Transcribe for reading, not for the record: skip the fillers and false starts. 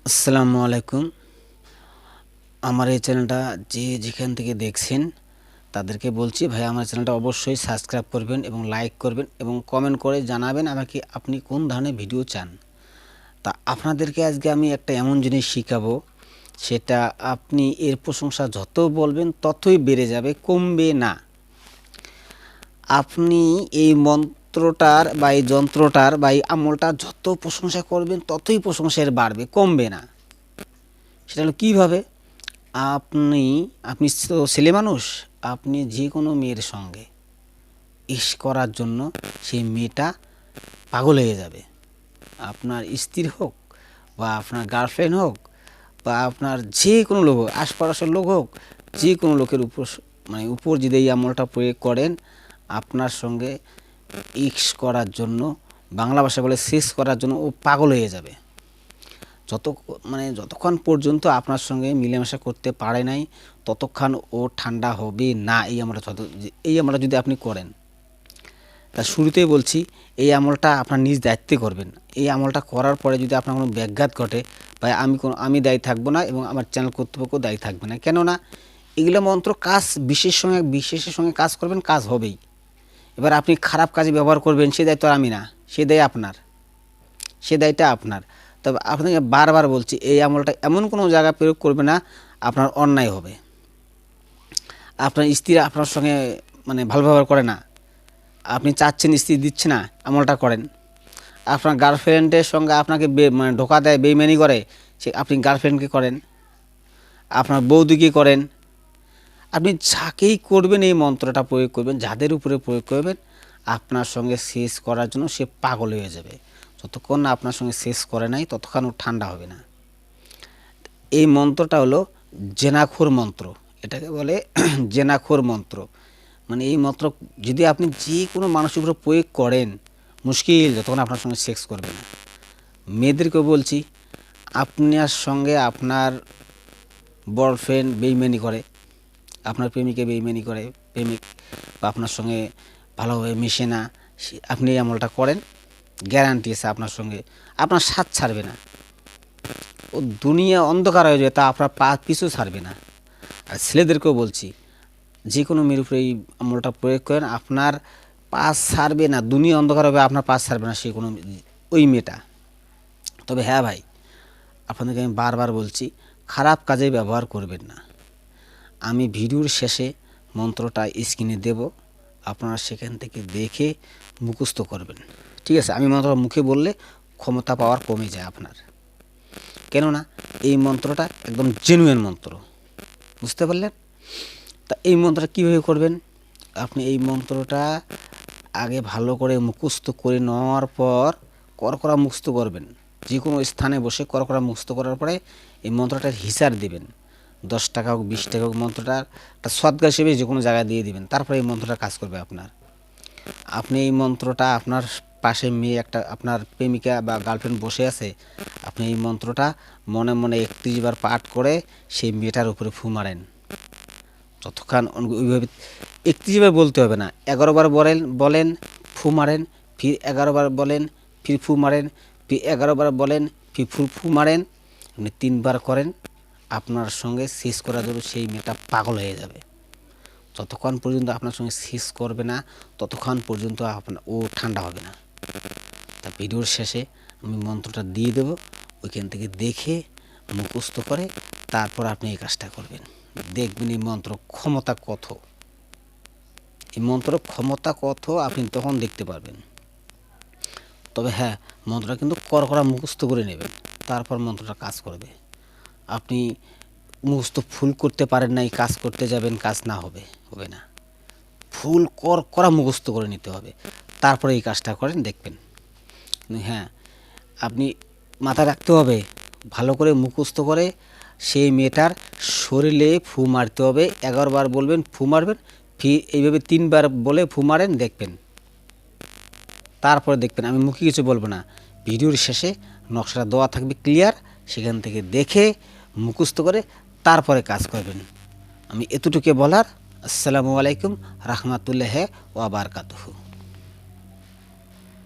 আসসালামু আলাইকুম। আমার এই চ্যানেলটা যে যেখান থেকে দেখছেন তাদেরকে বলছি, ভাই আমার চ্যানেলটা অবশ্যই সাবস্ক্রাইব করবেন এবং লাইক করবেন এবং কমেন্ট করে জানাবেন আমাকে আপনি কোন ধরনের ভিডিও চান। তা আপনাদেরকে আজকে আমি একটা এমন জিনিস শিখাবো, সেটা আপনি এর প্রশংসা যত বলবেন ততই বেড়ে যাবে, কমবে না। আপনি এই মন্ত্রটার বা এই যন্ত্রটার বা এই আমলটার যত প্রশংসা করবেন ততই প্রশংসা এর বাড়বে, কমবে না। সেটা হলো কীভাবে? আপনি আপনি তো ছেলে মানুষ, আপনি যে কোনো মেয়ের সঙ্গে ইশ করার জন্য সেই মেয়েটা পাগল হয়ে যাবে। আপনার স্ত্রী হোক বা আপনার গার্লফ্রেন্ড হোক বা আপনার যে কোনো লোক হোক, আশপাশের লোক হোক, যে কোনো লোকের উপর উপর যদি এই আমলটা প্রয়োগ করেন, আপনার সঙ্গে ইশ করার জন্য, বাংলা ভাষায় বলে শেষ করার জন্য, ও পাগল হয়ে যাবে। যতক্ষণ পর্যন্ত আপনার সঙ্গে মিলেমিশা করতে পারে নাই ততক্ষণ ও ঠান্ডা হবে না। এই আমলটা যদি আপনি করেন, তা শুরুতেই বলছি এই আমলটা আপনার নিজ দায়িত্বে করবেন। এই আমলটা করার পরে যদি আপনার কোনো ব্যাঘাত ঘটে, বা আমি দায়ী থাকবো না এবং আমার চ্যানেল কর্তৃপক্ষ দায়ী থাকবে না। কেননা এগুলো মন্ত্র কাজ বিশেষের সঙ্গে কাজ করবেন, কাজ হবেই। এবার আপনি খারাপ কাজে ব্যবহার করবেন, সে দায়িত্ব আমি না, সে দায়টা আপনার। তবে আপনাকে বারবার বলছি, এই আমলটা এমন কোনো জায়গায় প্রয়োগ করবে না আপনার অন্যায় হবে। আপনার স্ত্রী আপনার সঙ্গে ভালো ব্যবহার করে না, আপনি চাচ্ছেন স্ত্রী দিচ্ছে না, আমলটা করেন। আপনার গার্লফ্রেন্ডের সঙ্গে আপনাকে ধোঁকা দেয়, বেইমানি করে, সে আপনি গার্লফ্রেন্ডকে করেন, আপনার বৌদিকে করেন। আপনি যাকেই করবেন এই মন্ত্রটা প্রয়োগ করবেন, যাদের উপরে প্রয়োগ করবেন, আপনার সঙ্গে শেষ করার জন্য সে পাগল হয়ে যাবে। যতক্ষণ না আপনার সঙ্গে শেষ করে নাই ততক্ষণ ও ঠান্ডা হবে না। এই মন্ত্রটা হলো জেনাখোর মন্ত্র, এটাকে বলে জেনাখোর মন্ত্র। এই মন্ত্র যদি আপনি যে কোনো মানুষের উপরে প্রয়োগ করেন, মুশকিল যতক্ষণ আপনার সঙ্গে সেক্স করবে না। মেয়েদেরকেও বলছি, আপনার সঙ্গে আপনার বয়ফ্রেন্ড বেইমানি করে, আপনার প্রেমিকে বেইমানি করে, প্রেমিক বা আপনার সঙ্গে ভালোভাবে মিশে না, আপনি এই আমলটা করেন, গ্যারান্টি আছে আপনার সঙ্গে আপনার সাথ ছাড়বে না। ও দুনিয়া অন্ধকার হয়ে যাবে, তা আপনার পা পিছু ছাড়বে না। আর ছেলেদেরকেও বলছি, যে কোনো মেয়ের উপরে এই আমলটা প্রয়োগ করেন, আপনার পাশ ছাড়বে না, দুনিয়া অন্ধকার হবে, আপনার পাশ ছাড়বে না সে কোনো ওই মেয়েটা। তবে হ্যাঁ ভাই, আপনাদেরকে আমি বারবার বলছি, খারাপ কাজে ব্যবহার করবেন না। আমি ভিডিওর শেষে মন্ত্রটা স্ক্রিনে দেব, আপনারা সেখান থেকে দেখে মুখস্থ করবেন, ঠিক আছে? আমি মন্ত্রটা মুখে বললে ক্ষমতা পাওয়ার কমে যায় আপনার, কেননা এই মন্ত্রটা একদম জেনুইন মন্ত্র, বুঝতে পারলেন? তা এই মন্ত্রটা কীভাবে করবেন? আপনি এই মন্ত্রটা আগে ভালো করে মুখস্থ করে নেওয়ার পর করকরা মুখস্থ করবেন। যে কোনো স্থানে বসে করকরা মুখস্থ করার পরে এই মন্ত্রটার হিসার দিবেন। 10 টাকা হোক, 20 টাকা হোক, মন্ত্রটা একটা সদকা হিসেবে যে কোনো জায়গায় দিয়ে দিবেন। তারপরে এই মন্ত্রটা কাজ করবে আপনার। আপনি এই মন্ত্রটা, আপনার পাশে মেয়ে একটা, আপনার প্রেমিকা বা গার্লফ্রেন্ড বসে আছে, আপনি এই মন্ত্রটা মনে মনে 31 বার পাঠ করে সেই মেয়েটার উপরে ফু মারেন। যতক্ষণ ওইভাবে 31 বার বলতে হবে না, 11 বার বলেন, ফু মারেন, ফির 11 বার বলেন, ফির ফু মারেন, ফির 11 বার বলেন, ফির ফু মারেন। আপনি 3 বার করেন, আপনার সঙ্গে শেষ করার জন্য সেই মেয়েটা পাগল হয়ে যাবে। যতক্ষণ পর্যন্ত আপনার সঙ্গে শেষ করবে না ততক্ষণ পর্যন্ত ও ঠান্ডা হবে না। তা ভিডিওর শেষে আমি মন্ত্রটা দিয়ে দেব, ওইখান থেকে দেখে মুখস্থ করে তারপর আপনি এই কাজটা করবেন। দেখবেন এই মন্ত্র ক্ষমতা কত, আপনি তখন দেখতে পারবেন। তবে হ্যাঁ, মন্ত্রটা কিন্তু করকরা মুখস্থ করে নেবেন, তারপর মন্ত্রটা কাজ করবে। আপনি মুখস্থ ফুল করতে পারেন নাই, কাজ করতে যাবেন, কাজ না হবে না। ফুল করা মুখস্থ করে নিতে হবে, তারপরে এই কাজটা করেন, দেখবেন। হ্যাঁ, আপনি মাথায় রাখতে হবে, ভালো করে মুখস্থ করে সেই মেয়েটার শরীরে ফু মারতে হবে। 11 বার বলবেন, ফু মারবেন, এইভাবে 3 বার বলে ফু মারেন, দেখবেন। তারপরে দেখবেন, আমি মুখে কিছু বলবো না, ভিডিওর শেষে নকশাটা দেওয়া থাকবে ক্লিয়ার, সেখান থেকে দেখে মুখস্থ করে তারপরে কাজ করবেন। আমি এতটুকু বলার। আসসালামু আলাইকুম রাহমাতুল্লাহি ওয়া বারাকাতুহু।